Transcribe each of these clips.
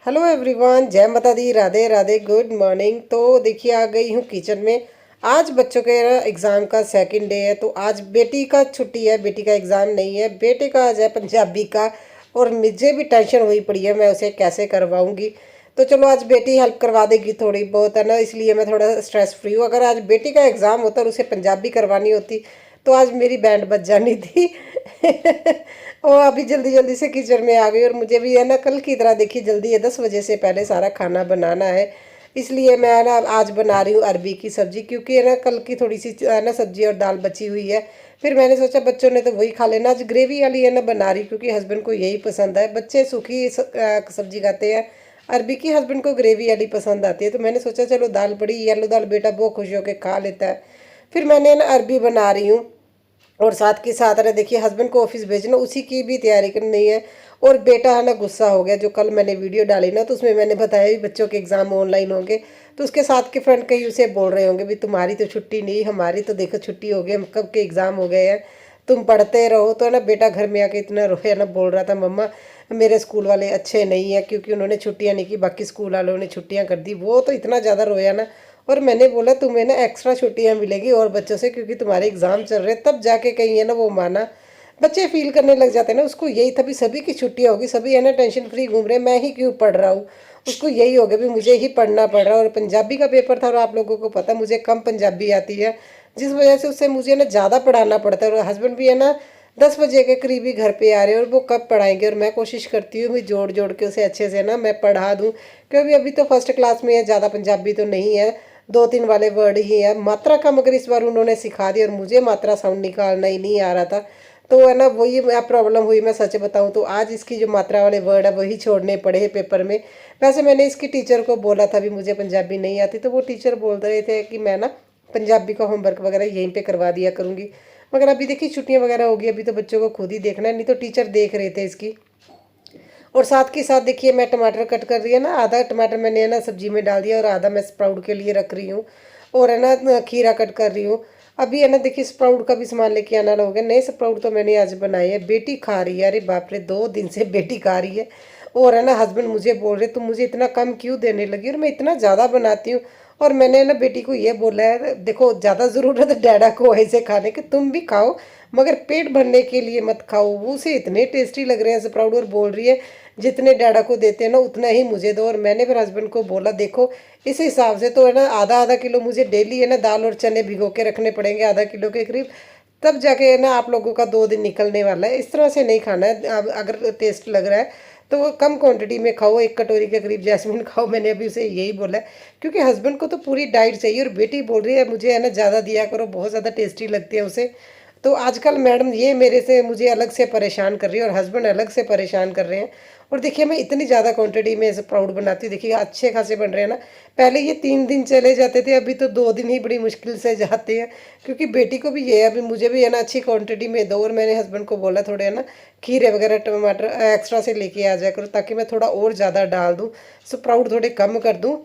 Hello everyone, जय माता दी, Radhe Radhe, good morning. तो देखिए आ गई हूँ किचन में। आज बच्चों के एग्ज़ाम का सेकंड डे है, तो आज बेटी का छुट्टी है, बेटी का एग्ज़ाम नहीं है, बेटे का आज है पंजाबी का। और मुझे भी टेंशन हुई पड़ी है, मैं उसे कैसे करवाऊंगी। तो चलो आज बेटी हेल्प करवा देगी थोड़ी बहुत, है ना, इसलिए मैं थोड़ा स्ट्रेस फ्री हूँ। अगर आज बेटी का एग्ज़ाम होता और उसे पंजाबी करवानी होती तो आज मेरी बैंड बज जानी थी। और अभी जल्दी जल्दी से किचन में आ गई, और मुझे भी है ना कल की तरह देखिए जल्दी है, 10 बजे से पहले सारा खाना बनाना है। इसलिए मैं ना आज बना रही हूँ अरबी की सब्जी, क्योंकि है ना कल की थोड़ी सी है ना सब्जी और दाल बची हुई है। फिर मैंने सोचा बच्चों ने तो वही खा लेना, आज ग्रेवी वाली है ना बना रही, क्योंकि हस्बैंड को यही पसंद है। बच्चे सूखी सब्जी खाते हैं, अरबी की हस्बैंड को ग्रेवी वाली पसंद आती है। तो मैंने सोचा चलो दाल पड़ी, येलो दाल बेटा बहुत खुश होकर खा लेता है। फिर मैंने ना अरबी बना रही हूँ, और साथ के साथ है देखिए हस्बैंड को ऑफिस भेजना, उसी की भी तैयारी करनी है। और बेटा है ना गुस्सा हो गया, जो कल मैंने वीडियो डाली ना तो उसमें मैंने बताया भी बच्चों के एग्जाम ऑनलाइन होंगे। तो उसके साथ के फ्रेंड कहीं उसे बोल रहे होंगे भी तुम्हारी तो छुट्टी नहीं, हमारी तो देखो छुट्टी हो गई, हम कब के एग्जाम हो गए हैं, तुम पढ़ते रहो। तो है ना बेटा घर में आके इतना रोया ना, बोल रहा था मम्मा मेरे स्कूल वाले अच्छे नहीं है, क्योंकि उन्होंने छुट्टियां नहीं की, बाकी स्कूल वालों ने छुट्टियां कर दी। वो तो इतना ज़्यादा रोया ना। और मैंने बोला तुम्हें ना एक्स्ट्रा छुट्टियां मिलेगी और बच्चों से, क्योंकि तुम्हारे एग्जाम चल रहे हैं, तब जाके कहीं है ना वो माना। बच्चे फील करने लग जाते हैं ना, उसको यही था भी सभी की छुट्टियां होगी, सभी है ना टेंशन फ्री घूम रहे हैं, मैं ही क्यों पढ़ रहा हूँ। उसको यही हो गया भी मुझे ही पढ़ना पड़ रहा है। और पंजाबी का पेपर था, और आप लोगों को पता मुझे कम पंजाबी आती है, जिस वजह से उससे मुझे ना ज़्यादा पढ़ाना पड़ता है। और हस्बैंड भी है ना 10 बजे के करीब ही घर पे आ रहे हैं, और वो कब पढ़ाएंगे। और मैं कोशिश करती हूँ भी जोड़ जोड़ के उसे अच्छे से ना मैं पढ़ा दूँ, क्योंकि अभी तो फर्स्ट क्लास में है, ज़्यादा पंजाबी तो नहीं है, 2-3 वाले वर्ड ही है, मात्रा का मगर इस बार उन्होंने सिखा दिया, और मुझे मात्रा साउंड निकालना ही नहीं आ रहा था। तो है ना वही प्रॉब्लम हुई, मैं सच बताऊं तो आज इसकी जो मात्रा वाले वर्ड है वही छोड़ने पड़े हैं पेपर में। वैसे मैंने इसकी टीचर को बोला था भी मुझे पंजाबी नहीं आती, तो वो टीचर बोल रहे थे कि मैं ना पंजाबी का होमवर्क वगैरह यहीं पे करवा दिया करूँगी। मगर अभी देखिए छुट्टियां वगैरह होगी, अभी तो बच्चों को खुद ही देखना है, नहीं तो टीचर देख रहे थे इसकी। और साथ के साथ देखिए मैं टमाटर कट कर रही है ना, आधा टमाटर मैंने है ना सब्जी में डाल दिया, और आधा मैं स्प्राउट के लिए रख रही हूँ। और है ना खीरा कट कर रही हूँ। अभी है ना देखिए स्प्राउट का भी सामान लेके आना होगा, नए स्प्राउट तो मैंने आज बनाए है, बेटी खा रही है। अरे बाप रे, 2 दिन से बेटी खा रही है। और है ना हस्बैंड मुझे बोल रहे तुम मुझे इतना कम क्यों देने लगी, और मैं इतना ज़्यादा बनाती हूँ। और मैंने ना बेटी को ये बोला है देखो ज़्यादा ज़रूरत है डैडा को ऐसे खाने की, तुम भी खाओ मगर पेट भरने के लिए मत खाओ। वो उसे इतने टेस्टी लग रहे हैं स्प्राउट, और बोल रही है जितने डैडा को देते हैं ना उतना ही मुझे दो। और मैंने फिर हस्बैंड को बोला देखो इस हिसाब से तो है ना आधा आधा किलो मुझे डेली है ना दाल और चने भिगो के रखने पड़ेंगे, आधा किलो के करीब, तब जाके है ना आप लोगों का 2 दिन निकलने वाला है। इस तरह से नहीं खाना है। अब अगर टेस्ट लग रहा है तो वो कम क्वांटिटी में खाओ, 1 कटोरी के करीब जैस्मिन खाओ, मैंने अभी उसे यही बोला है। क्योंकि हस्बैंड को तो पूरी डाइट चाहिए, और बेटी बोल रही है मुझे है ना ज़्यादा दिया करो, बहुत ज़्यादा टेस्टी लगती है उसे। तो आजकल मैडम ये मेरे से मुझे अलग से परेशान कर रही है, और हस्बैंड अलग से परेशान कर रहे हैं। और देखिए मैं इतनी ज़्यादा क्वांटिटी में स्प्राउट बनाती हूँ, देखिए अच्छे खासे बन रहे हैं ना। पहले ये 3 दिन चले जाते थे, अभी तो 2 दिन ही बड़ी मुश्किल से जाते हैं। क्योंकि बेटी को भी ये है अभी मुझे भी है ना अच्छी क्वांटिटी में दो। और मैंने हस्बैंड को बोला थोड़े है ना खीरे वगैरह टमाटर एक्स्ट्रा से लेके आ जाया करो, ताकि मैं थोड़ा और ज़्यादा डाल दूँ, स्प्राउट थोड़े कम कर दूँ,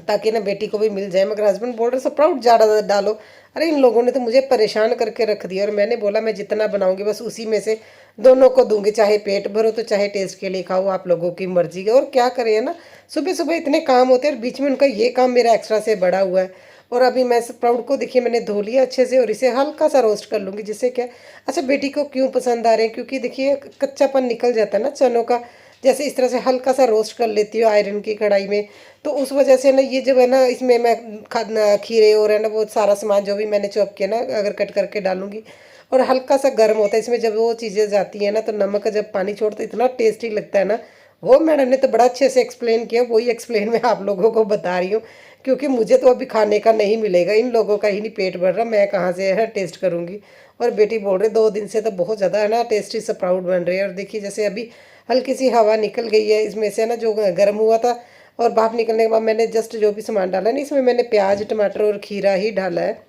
ताकि ना बेटी को भी मिल जाए। मगर हस्बैंड बोल रहे स्प्राउट ज़्यादा डालो। अरे इन लोगों ने तो मुझे परेशान करके रख दिया। और मैंने बोला मैं जितना बनाऊंगी बस उसी में से दोनों को दूंगी, चाहे पेट भरो तो चाहे टेस्ट के लिए खाओ, आप लोगों की मर्जी है। और क्या करें है ना, सुबह सुबह इतने काम होते हैं, और बीच में उनका ये काम मेरा एक्स्ट्रा से बड़ा हुआ है। और अभी मैं स्प्राउट को देखिए मैंने धो लिया अच्छे से, और इसे हल्का सा रोस्ट कर लूँगी, जिससे क्या अच्छा बेटी को क्यों पसंद आ रहे हैं, क्योंकि देखिए कच्चापन निकल जाता है ना चनों का। जैसे इस तरह से हल्का सा रोस्ट कर लेती हूँ आयरन की कढ़ाई में, तो उस वजह से ना ये जब है ना इसमें मैं खीरे और है ना वो सारा सामान जो भी मैंने चॉप किया ना अगर कट करके डालूंगी, और हल्का सा गर्म होता है इसमें, जब वो चीज़ें जाती है ना तो नमक का जब पानी छोड़ता है इतना टेस्टी लगता है ना। वो मैडम ने तो बड़ा अच्छे से एक्सप्लेन किया, वही एक्सप्लेन मैं आप लोगों को बता रही हूँ। क्योंकि मुझे तो अभी खाने का नहीं मिलेगा, इन लोगों का ही नहीं पेट भर रहा, मैं कहाँ से है टेस्ट करूँगी। और बेटी बोल रहे 2 दिन से तो बहुत ज़्यादा है ना टेस्टी स्प्राउट बन रहे हैं। और देखिए जैसे अभी हल्की सी हवा निकल गई है इसमें से ना, जो गर्म हुआ था, और भाप निकलने के बाद मैंने जस्ट जो भी सामान डाला नहीं, इसमें मैंने प्याज टमाटर और खीरा ही डाला है।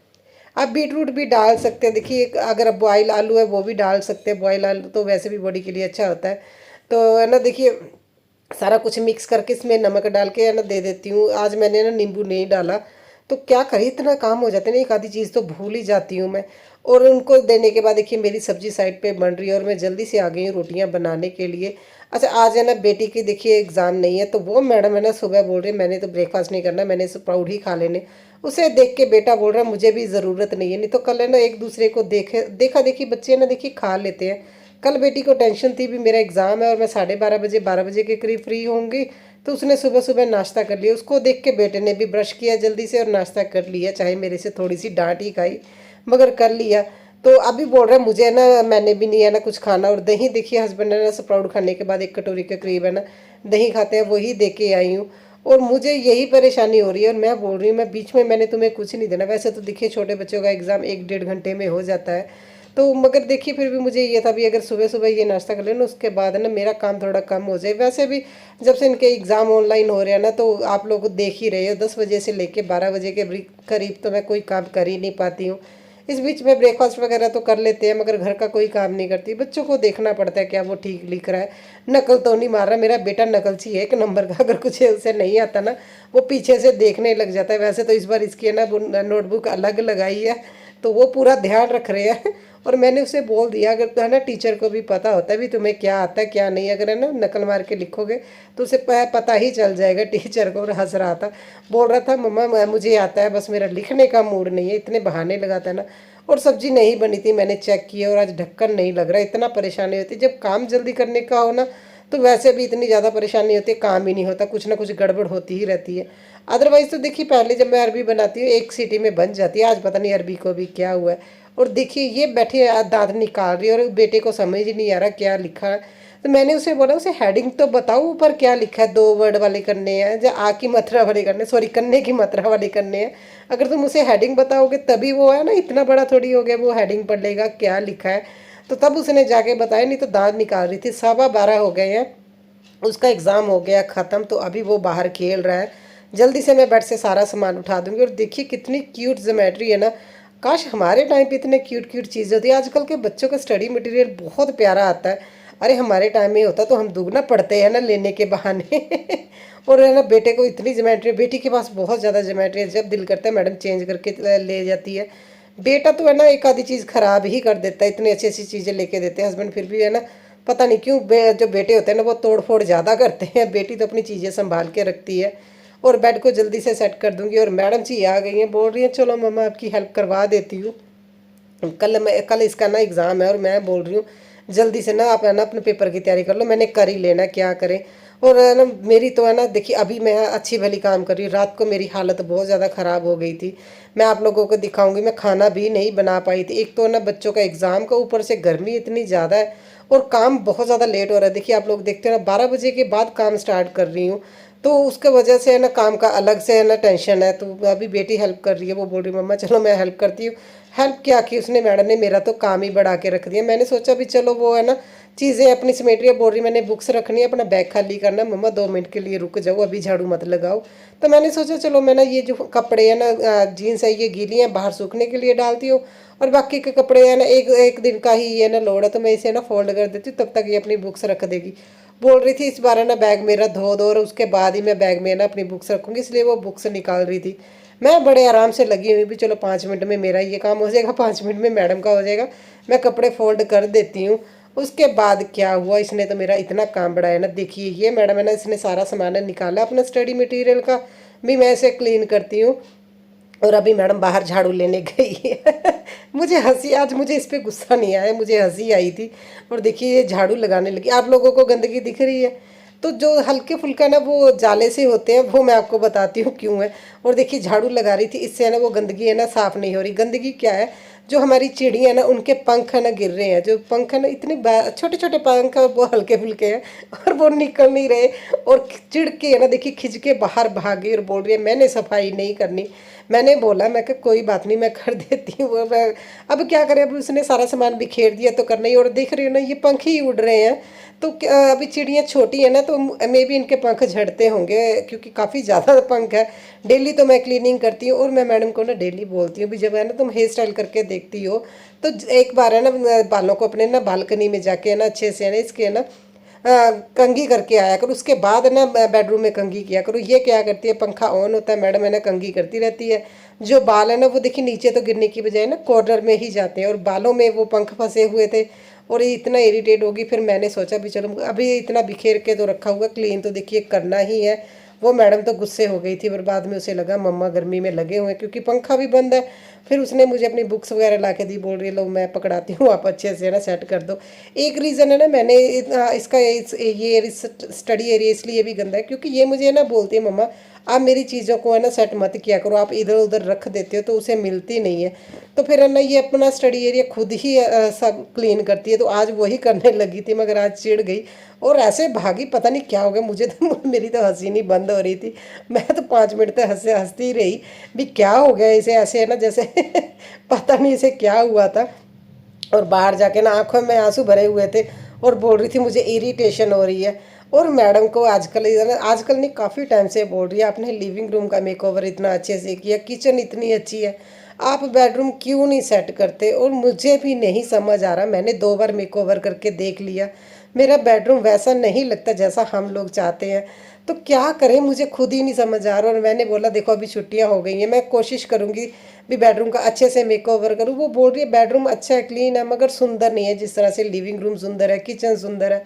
आप बीट रूट भी डाल सकते हैं, देखिए अगर बॉयल आलू है वो भी डाल सकते हैं, बॉयल आलू तो वैसे भी बॉडी के लिए अच्छा होता है। तो है ना देखिए सारा कुछ मिक्स करके इसमें नमक डाल के है ना दे देती हूँ। आज मैंने ना नींबू नहीं डाला, तो क्या करें, इतना काम हो जाता है ना, एक आधी चीज़ तो भूल ही जाती हूँ मैं। और उनको देने के बाद देखिए मेरी सब्जी साइड पे बन रही है और मैं जल्दी से आ गई हूँ रोटियाँ बनाने के लिए। अच्छा, आज है ना बेटी की देखिए एग्ज़ाम नहीं है, तो वो मैडम है ना सुबह बोल रही है मैंने तो ब्रेकफास्ट नहीं करना, मैंने स्प्राउट ही खा लेने। उसे देख के बेटा बोल रहा है मुझे भी ज़रूरत नहीं है, नहीं तो कल है ना एक दूसरे को देखा देखी बच्चे ना देखिए खा लेते हैं। कल बेटी को टेंशन थी भी मेरा एग्ज़ाम है और मैं 12:30 बजे 12 बजे के करीब फ्री होंगी, तो उसने सुबह सुबह नाश्ता कर लिया। उसको देख के बेटे ने भी ब्रश किया जल्दी से और नाश्ता कर लिया, चाहे मेरे से थोड़ी सी डांट ही खाई मगर कर लिया। तो अभी बोल रहा है मुझे ना मैंने भी नहीं है ना कुछ खाना। और दही देखिए हस्बैंड ने ना स्प्राउट खाने के बाद 1 कटोरी के करीब है ना दही खाते हैं, वही दे के आई हूँ। और मुझे यही परेशानी हो रही है और मैं बोल रही हूँ मैं बीच में मैंने तुम्हें कुछ नहीं देना। वैसे तो देखिए छोटे बच्चों का एग्ज़ाम 1 डेढ़ घंटे में हो जाता है, तो मगर देखिए फिर भी मुझे ये था भी अगर सुबह सुबह ये नाश्ता कर लेना उसके बाद है ना मेरा काम थोड़ा कम हो जाए। वैसे भी जब से इनके एग्ज़ाम ऑनलाइन हो रहे हैं ना, तो आप लोग देख ही रहे हो 10 बजे से लेके 12 बजे के करीब तो मैं कोई काम कर ही नहीं पाती हूँ। इस बीच में ब्रेकफास्ट वगैरह तो कर लेते हैं मगर घर का कोई काम नहीं करती। बच्चों को देखना पड़ता है क्या वो ठीक लिख रहा है, नकल तो नहीं मार रहा। मेरा बेटा नकलची है 1 नंबर का, अगर कुछ उसे नहीं आता ना वो पीछे से देखने लग जाता है। वैसे तो इस बार इसकी है ना नोटबुक अलग लगाई है, तो वो पूरा ध्यान रख रहे हैं। और मैंने उसे बोल दिया अगर तो है ना टीचर को भी पता होता है भी तुम्हें क्या आता है क्या नहीं, अगर है ना नकल मार के लिखोगे तो उसे पता ही चल जाएगा टीचर को। और हंस रहा था, बोल रहा था मम्मा मुझे आता है बस मेरा लिखने का मूड नहीं है, इतने बहाने लगाता है ना। और सब्जी नहीं बनी थी, मैंने चेक किया और आज ढक्कन नहीं लग रहा। इतना परेशानी होती है जब काम जल्दी करने का हो ना, तो वैसे भी इतनी ज़्यादा परेशानी होती है, काम ही नहीं होता, कुछ ना कुछ गड़बड़ होती ही रहती है। अदरवाइज़ तो देखिए पहले जब मैं अरबी बनाती हूँ 1 सीटी में बन जाती है, आज पता नहीं अरबी को भी क्या हुआ है। और देखिए ये बैठे दांत निकाल रही है और बेटे को समझ ही नहीं आ रहा क्या लिखा है। तो मैंने उसे बोला उसे हेडिंग तो बताओ ऊपर क्या लिखा है, 2 वर्ड वाले करने हैं या आ की मात्रा वाले करने, सॉरी करने की मात्रा वाले करने हैं। अगर तुम उसे हेडिंग बताओगे तभी वो है ना, इतना बड़ा थोड़ी हो गया वो हेडिंग पढ़ लेगा क्या लिखा है। तो तब उसने जाके बताया, नहीं तो दांत निकाल रही थी। 12:15 हो गए हैं, उसका एग्ज़ाम हो गया ख़त्म, तो अभी वो बाहर खेल रहा है। जल्दी से मैं बेड से सारा सामान उठा दूंगी। और देखिए कितनी क्यूट ज्योमेट्री है ना, काश हमारे टाइम पे इतने क्यूट क्यूट चीज़ें होती। आजकल के बच्चों का स्टडी मटेरियल बहुत प्यारा आता है। अरे हमारे टाइम में होता तो हम दुगना पढ़ते हैं ना लेने के बहाने। और है ना बेटे को इतनी ज्योमेट्री, बेटी के पास बहुत ज़्यादा ज्योमेट्री है, जब दिल करता है मैडम चेंज करके ले जाती है। बेटा तो है ना एक आधी चीज़ ख़राब ही कर देता है, इतनी अच्छी अच्छी चीज़ें लेके देते हैं हस्बैंड, फिर भी है ना पता नहीं क्यों जो बेटे होते हैं ना वो तोड़ फोड़ ज़्यादा करते हैं। बेटी तो अपनी चीज़ें संभाल के रखती है। और बेड को जल्दी से सेट कर दूंगी। और मैडम जी आ गई हैं, बोल रही हैं चलो मम्मा आपकी हेल्प करवा देती हूँ। कल इसका ना एग्ज़ाम है और मैं बोल रही हूँ जल्दी से ना आप है ना अपने पेपर की तैयारी कर लो, मैंने कर ही लेना क्या करें। और है ना मेरी तो है ना देखिए अभी मैं अच्छी भली काम कर रही हूँ, रात को मेरी हालत बहुत ज़्यादा ख़राब हो गई थी। मैं आप लोगों को दिखाऊंगी, मैं खाना भी नहीं बना पाई थी। एक तो ना बच्चों का एग्ज़ाम का, ऊपर से गर्मी इतनी ज़्यादा है और काम बहुत ज़्यादा लेट हो रहा है। देखिए आप लोग देखते हो ना 12 बजे के बाद काम स्टार्ट कर रही हूँ, तो उसके वजह से है ना काम का अलग से है ना टेंशन है। तो अभी बेटी हेल्प कर रही है, वो बोल रही मम्मा चलो मैं हेल्प करती हूँ। हेल्प क्या की उसने मैडम ने, मेरा तो काम ही बढ़ा के रख दिया। मैंने सोचा भी चलो वो है ना चीज़ें अपनी समेट रही है, बोल रही मैंने बुक्स रखनी है, अपना बैग खाली करना है। मम्मा 2 मिनट के लिए रुक जाओ, अभी झाड़ू मत लगाओ। तो मैंने सोचा चलो मैं ना ये जो कपड़े हैं ना जीन्स है ये गीली हैं, बाहर सूखने के लिए डालती हूँ। और बाकी के कपड़े हैं ना एक एक दिन का ही है ना लोड है, तो मैं इसे ना फोल्ड कर देती हूँ, तब तक ये अपनी बुक्स रख देगी। बोल रही थी इस बार है ना बैग मेरा धो दो और उसके बाद ही मैं बैग में ना अपनी बुक्स रखूँगी, इसलिए वो बुक्स निकाल रही थी। मैं बड़े आराम से लगी हुई भी, चलो 5 मिनट में मेरा ये काम हो जाएगा, 5 मिनट में मैडम का हो जाएगा। मैं कपड़े फोल्ड कर देती हूँ। उसके बाद क्या हुआ, इसने तो मेरा इतना काम बढ़ाया ना। देखिए ये मैडम है ना, इसने सारा सामान निकाला अपना स्टडी मटेरियल का, भी मैं इसे क्लीन करती हूँ। और अभी मैडम बाहर झाड़ू लेने गई है। मुझे हंसी, आज मुझे इस पे गुस्सा नहीं आया, मुझे हंसी आई थी। और देखिए ये झाड़ू लगाने लगी। आप लोगों को गंदगी दिख रही है, तो जो हल्के फुल्का ना वो जाले से होते हैं, वो मैं आपको बताती हूँ क्यों है। और देखिए झाड़ू लगा रही थी, इससे है ना वो गंदगी है ना साफ़ नहीं हो रही। गंदगी क्या है, जो हमारी चिड़िया है ना उनके पंख है ना गिर रहे हैं, जो पंख है ना इतने छोटे छोटे पंख है, वो हल्के फुल्के हैं और वो निकल नहीं रहे। और चिढ़ के है ना देखिए खिंच के बाहर भाग गई और बोल रही है मैंने सफाई नहीं करनी। मैंने बोला मैं कहा कोई बात नहीं मैं कर देती हूँ। मैं अब क्या करें, अब उसने सारा सामान बिखेर दिया तो करना ही। और देख रही हो ना ये पंख ही उड़ रहे हैं, तो अभी चिड़ियाँ छोटी है ना, तो मे भी इनके पंख झड़ते होंगे क्योंकि काफ़ी ज़्यादा पंख है। डेली तो मैं क्लीनिंग करती हूँ और मैं मैडम को ना डेली बोलती हूँ भी जब है ना तुम हेयर स्टाइल करके देखती हो तो एक बार है ना बालों को अपने ना बालकनी में जाके है ना अच्छे से है ना इसके है ना कंघी करके आया करो, उसके बाद ना बेडरूम में कंघी किया करो। ये क्या करती है, पंखा ऑन होता है, मैडम है ना कंघी करती रहती है। जो बाल है ना वो देखिए नीचे तो गिरने की बजाय ना कॉर्नर में ही जाते हैं, और बालों में वो पंख फंसे हुए थे और ये इतना इरिटेट होगी। फिर मैंने सोचा भी चलो अभी इतना बिखेर के तो रखा हुआ, क्लीन तो देखिए करना ही है। वो मैडम तो गुस्से हो गई थी, पर बाद में उसे लगा मम्मा गर्मी में लगे हुए हैं क्योंकि पंखा भी बंद है। फिर उसने मुझे अपनी बुक्स वगैरह ला के दी, बोल रही है लो मैं पकड़ाती हूँ, आप अच्छे से ना सेट कर दो। एक रीज़न है ना, मैंने इसका ये स्टडी एरिया इसलिए भी गंदा है क्योंकि ये मुझे ना बोलती है मम्मा आप मेरी चीज़ों को है ना सेट मत किया करो, आप इधर उधर रख देते हो तो उसे मिलती नहीं है। तो फिर है ना ये अपना स्टडी एरिया खुद ही सब क्लीन करती है, तो आज वही करने लगी थी, मगर आज चिढ़ गई और ऐसे भागी, पता नहीं क्या हो गया मुझे तो मेरी तो हंसी नहीं बंद हो रही थी। मैं तो 5 मिनट तक हंसती ही रही भी क्या हो गया इसे, ऐसे है ना जैसे पता नहीं इसे क्या हुआ था। और बाहर जाके ना आंखों में आंसू भरे हुए थे और बोल रही थी मुझे इरिटेशन हो रही है। और मैडम को आजकल नहीं काफ़ी टाइम से बोल रही है आपने लिविंग रूम का मेकओवर इतना अच्छे से किया, किचन इतनी अच्छी है, आप बेडरूम क्यों नहीं सेट करते। और मुझे भी नहीं समझ आ रहा, मैंने 2 बार मेकओवर करके देख लिया, मेरा बेडरूम वैसा नहीं लगता जैसा हम लोग चाहते हैं। तो क्या करें, मुझे खुद ही नहीं समझ आ रहा। और मैंने बोला देखो अभी छुट्टियां हो गई हैं, मैं कोशिश करूंगी भी बेडरूम का अच्छे से मेकओवर करूँ। वो बोल रही है बेडरूम अच्छा है, क्लीन है, मगर सुंदर नहीं है जिस तरह से लिविंग रूम सुंदर है, किचन सुंदर है।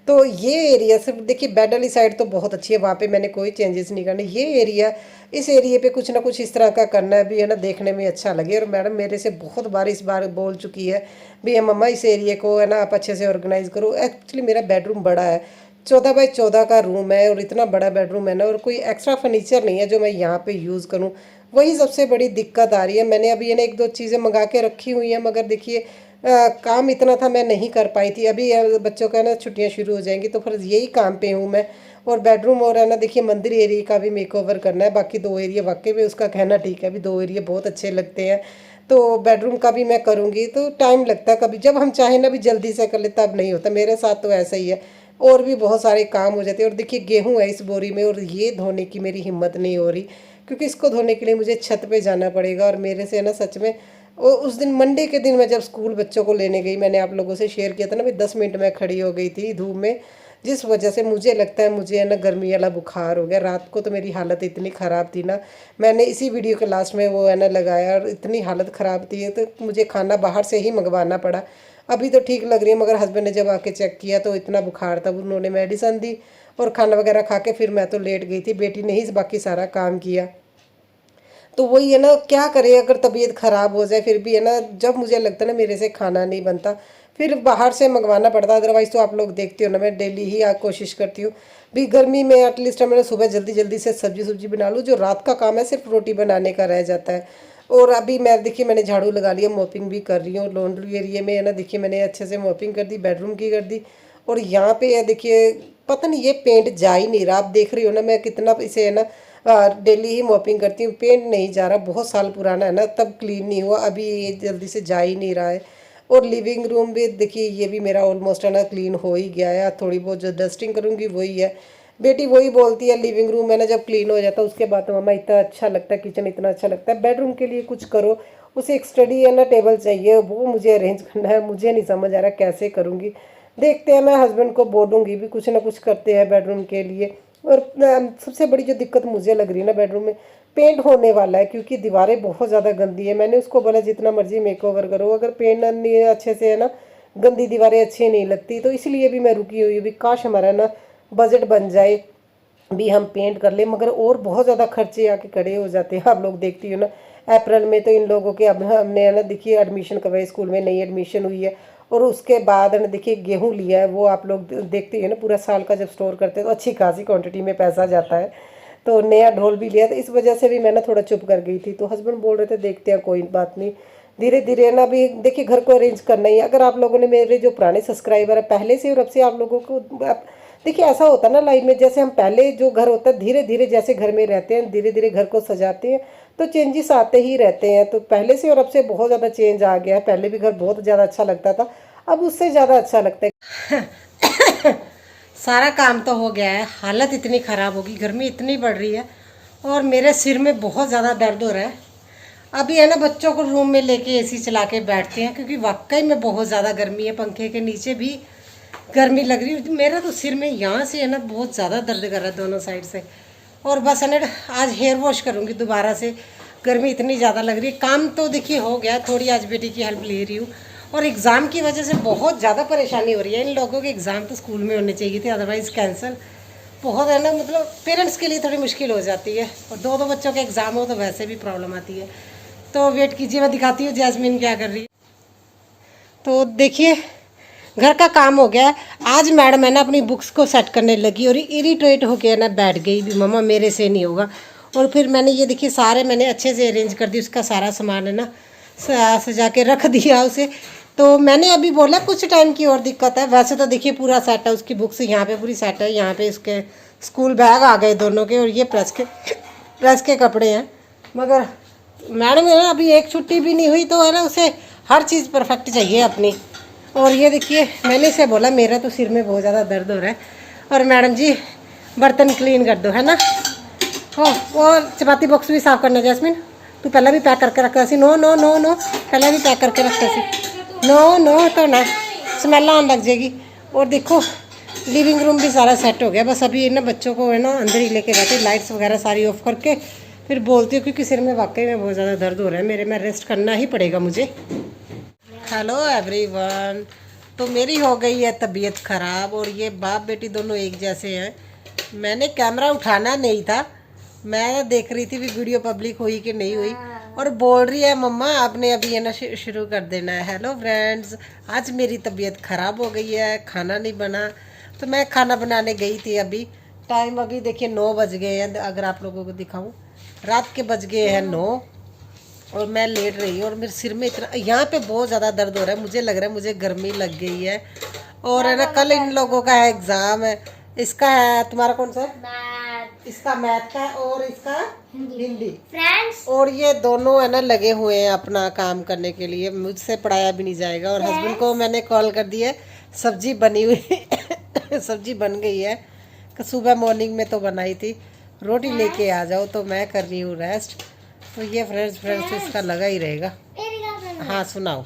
तो ये एरिया सिर्फ देखिए बेड वाली साइड तो बहुत अच्छी है, वहाँ पे मैंने कोई चेंजेस नहीं करने। ये एरिया, इस एरिया पे कुछ ना कुछ इस तरह का करना है भी है ना, देखने में अच्छा लगे। और मैडम मेरे से बहुत बार इस बार बोल चुकी है भी मम्मा इस एरिया को है ना आप अच्छे से ऑर्गेनाइज करो। एक्चुअली मेरा बेडरूम बड़ा है, 14 बाई 14 का रूम है और इतना बड़ा बेडरूम है ना, और कोई एक्स्ट्रा फर्नीचर नहीं है जो मैं यहाँ पे यूज़ करूँ। वही सबसे बड़ी दिक्कत आ रही है। मैंने अभी ये ना 1-2 चीज़ें मंगा के रखी हुई हैं, मगर देखिए काम इतना था मैं नहीं कर पाई थी। अभी बच्चों का ना छुट्टियां शुरू हो जाएंगी तो फिर यही काम पे हूँ मैं। और बेडरूम और है ना देखिए मंदिर एरिया का भी मेकओवर करना है, बाकी 2 एरिया वाकई में उसका कहना ठीक है, अभी 2 एरिया बहुत अच्छे लगते हैं। तो बेडरूम का भी मैं करूँगी, तो टाइम लगता है कभी, जब हम चाहें ना भी जल्दी से कर ले तब नहीं होता। मेरे साथ तो ऐसा ही है, और भी बहुत सारे काम हो जाते हैं। और देखिए गेहूँ है इस बोरी में और ये धोने की मेरी हिम्मत नहीं हो रही क्योंकि इसको धोने के लिए मुझे छत पे जाना पड़ेगा। और मेरे से ना सच में उस दिन मंडे के दिन मैं जब स्कूल बच्चों को लेने गई, मैंने आप लोगों से शेयर किया था ना भी 10 मिनट में खड़ी हो गई थी धूप में, जिस वजह से मुझे लगता है मुझे है ना गर्मी वाला बुखार हो गया। रात को तो मेरी हालत इतनी ख़राब थी ना, मैंने इसी वीडियो के लास्ट में वो है ना लगाया, और इतनी हालत ख़राब थी तो मुझे खाना बाहर से ही मंगवाना पड़ा। अभी तो ठीक लग रही है, मगर हस्बैंड ने जब आके चेक किया तो इतना बुखार था, उन्होंने मेडिसन दी और खाना वगैरह खा के फिर मैं तो लेट गई थी, बेटी ने ही बाकी सारा काम किया। तो वही है ना, क्या करें अगर तबीयत ख़राब हो जाए, फिर भी है ना जब मुझे लगता है ना मेरे से खाना नहीं बनता फिर बाहर से मंगवाना पड़ता। अदरवाइज़ तो आप लोग देखते हो ना मैं डेली ही कोशिश करती हूँ भी गर्मी में एटलीस्ट मैंने सुबह जल्दी जल्दी से सब्जी बना लूँ, जो रात का काम है सिर्फ रोटी बनाने का रह जाता है। और अभी मैं देखिए मैंने झाड़ू लगा लिया, मोपिंग भी कर रही हूँ। लॉन्ड्री एरिया में है ना देखिए मैंने अच्छे से मोपिंग कर दी, बेडरूम की कर दी। और यहाँ पे है देखिए पता नहीं ये पेंट जा ही नहीं रहा, आप देख रही हो ना मैं कितना इसे है ना डेली ही मॉपिंग करती हूँ, पेंट नहीं जा रहा, बहुत साल पुराना है ना तब क्लीन नहीं हुआ, अभी ये जल्दी से जा ही नहीं रहा है। और लिविंग रूम भी देखिए ये भी मेरा ऑलमोस्ट है ना क्लीन हो ही गया है, थोड़ी बहुत जो डस्टिंग करूँगी वही है। बेटी वही बोलती है लिविंग रूम है ना जब क्लीन हो जाता है उसके बाद तो मम्मा इतना अच्छा लगता है, किचन इतना अच्छा लगता है। बेडरूम के लिए कुछ करो, उसे एक स्टडी है ना टेबल चाहिए, वो मुझे अरेंज करना है, मुझे नहीं समझ आ रहा कैसे करूँगी। देखते हैं, मैं हस्बैंड को बोलूँगी भी कुछ ना कुछ करते हैं बेडरूम के लिए। और सबसे बड़ी जो दिक्कत मुझे लग रही है ना बेडरूम में, पेंट होने वाला है क्योंकि दीवारें बहुत ज़्यादा गंदी है। मैंने उसको बोला जितना मर्जी मेकओवर करो, अगर पेंट नहीं अच्छे से है ना, गंदी दीवारें अच्छी नहीं लगती, तो इसलिए भी मैं रुकी हुई हूँ भी काश हमारा ना बजट बन जाए भी हम पेंट कर ले, मगर और बहुत ज़्यादा खर्चे आके खड़े हो जाते हैं। आप लोग देखती हो ना अप्रैल में तो इन लोगों के अब हमने है ना देखिए एडमिशन करवाई, स्कूल में नई एडमिशन हुई है, और उसके बाद है ना देखिए गेहूँ लिया है, वो आप लोग देखते हो ना पूरा साल का जब स्टोर करते हैं तो अच्छी खासी क्वांटिटी में पैसा जाता है। तो नया ढोल भी लिया, तो इस वजह से भी मैं ना थोड़ा चुप कर गई थी। तो हस्बैंड बोल रहे थे देखते हैं कोई बात नहीं, धीरे धीरे ना भी देखिए घर को अरेंज करना ही है। अगर आप लोगों ने मेरे जो पुराने सब्सक्राइबर है पहले से और अब से आप लोगों को देखिए ऐसा होता है ना लाइफ में, जैसे हम पहले जो घर होता है धीरे धीरे जैसे घर में रहते हैं धीरे धीरे घर को सजाते हैं तो चेंजेस आते ही रहते हैं। तो पहले से और अब से बहुत ज़्यादा चेंज आ गया है, पहले भी घर बहुत ज़्यादा अच्छा लगता था, अब उससे ज़्यादा अच्छा लगता है। सारा काम तो हो गया है, हालत इतनी ख़राब होगी, गर्मी इतनी बढ़ रही है और मेरे सिर में बहुत ज़्यादा दर्द हो रहा है। अभी है ना बच्चों को रूम में लेके एसी चला के बैठते हैं क्योंकि वाकई में बहुत ज़्यादा गर्मी है, पंखे के नीचे भी गर्मी लग रही है। मेरा तो सिर में यहाँ से है ना बहुत ज़्यादा दर्द कर रहा है दोनों साइड से। और बस है ना आज हेयर वॉश करूँगी दोबारा से, गर्मी इतनी ज़्यादा लग रही है। काम तो देखिए हो गया, थोड़ी आज बेटी की हेल्प ले रही हूँ। और एग्ज़ाम की वजह से बहुत ज़्यादा परेशानी हो रही है। इन लोगों के एग्ज़ाम तो स्कूल में होने चाहिए थे, अदरवाइज़ कैंसिल। बहुत है ना, मतलब पेरेंट्स के लिए थोड़ी मुश्किल हो जाती है। और दो दो बच्चों के एग्ज़ाम हो तो वैसे भी प्रॉब्लम आती है। तो वेट कीजिए, मैं दिखाती हूँ जैस्मिन क्या कर रही है। तो देखिए घर का काम हो गया। आज मैडम है ना अपनी बुक्स को सेट करने लगी और इरिटेट हो गया ना, बैठ गई भी, मम्मा मेरे से नहीं होगा। और फिर मैंने ये देखिए सारे मैंने अच्छे से अरेंज कर दी, उसका सारा सामान है ना सजा के रख दिया उसे। तो मैंने अभी बोला कुछ टाइम की और दिक्कत है, वैसे तो देखिए पूरा सेट है, उसकी बुक्स यहाँ पे पूरी सेट है। यहाँ पे उसके स्कूल बैग आ गए दोनों के, और ये प्रेस के कपड़े हैं। मगर मैडम है ना अभी एक छुट्टी भी नहीं हुई तो है ना उसे हर चीज़ परफेक्ट चाहिए अपनी। और ये देखिए मैंने इसे बोला मेरा तो सिर में बहुत ज़्यादा दर्द हो रहा है, और मैडम जी बर्तन क्लीन कर दो, है ना। हो और चपाती बॉक्स भी साफ़ करना जैस्मिन, तू पहले भी पैक करके रखता सी। नो नो नो नो, पहले भी पैक करके रखता सी। नो नो तो ना स्मेल आने लग जाएगी। और देखो लिविंग रूम भी सारा सेट हो गया, बस अभी ना बच्चों को है ना अंदर ही लेके बैठे, लाइट्स वगैरह सारी ऑफ करके फिर बोलती हूँ, क्योंकि सिर में वाकई में बहुत ज़्यादा दर्द हो रहा है मेरे, में रेस्ट करना ही पड़ेगा मुझे। हेलो एवरीवन, तो मेरी हो गई है तबीयत ख़राब, और ये बाप बेटी दोनों एक जैसे हैं। मैंने कैमरा उठाना नहीं था, मैं देख रही थी भी वीडियो पब्लिक हुई कि नहीं हुई, और बोल रही है मम्मा आपने अभी ये ना शुरू कर देना है। हेलो फ्रेंड्स, आज मेरी तबीयत ख़राब हो गई है, खाना नहीं बना, तो मैं खाना बनाने गई थी। अभी टाइम अभी देखिए 9 बज गए हैं, अगर आप लोगों को दिखाऊं रात के बज गए हैं 9, और मैं लेट रही हूँ। और मेरे सिर में इतना यहाँ पे बहुत ज़्यादा दर्द हो रहा है, मुझे लग रहा है मुझे गर्मी लग गई है। और है ना कल इन लोगों का है एग्ज़ाम है, इसका है, तुम्हारा कौन सा है? इसका मैथ का है और इसका हिंदी फ्रेंड्स। और ये दोनों है ना लगे हुए हैं अपना काम करने के लिए, मुझसे पढ़ाया भी नहीं जाएगा। और हस्बैंड को मैंने कॉल कर दिया, सब्जी बनी हुई सब्जी बन गई है, सुबह मॉर्निंग में तो बनाई थी, रोटी लेके आ जाओ, तो मैं कर रही हूँ रेस्ट। तो ये फ्रेंड्स इसका लगा ही रहेगा। हाँ सुनाओ।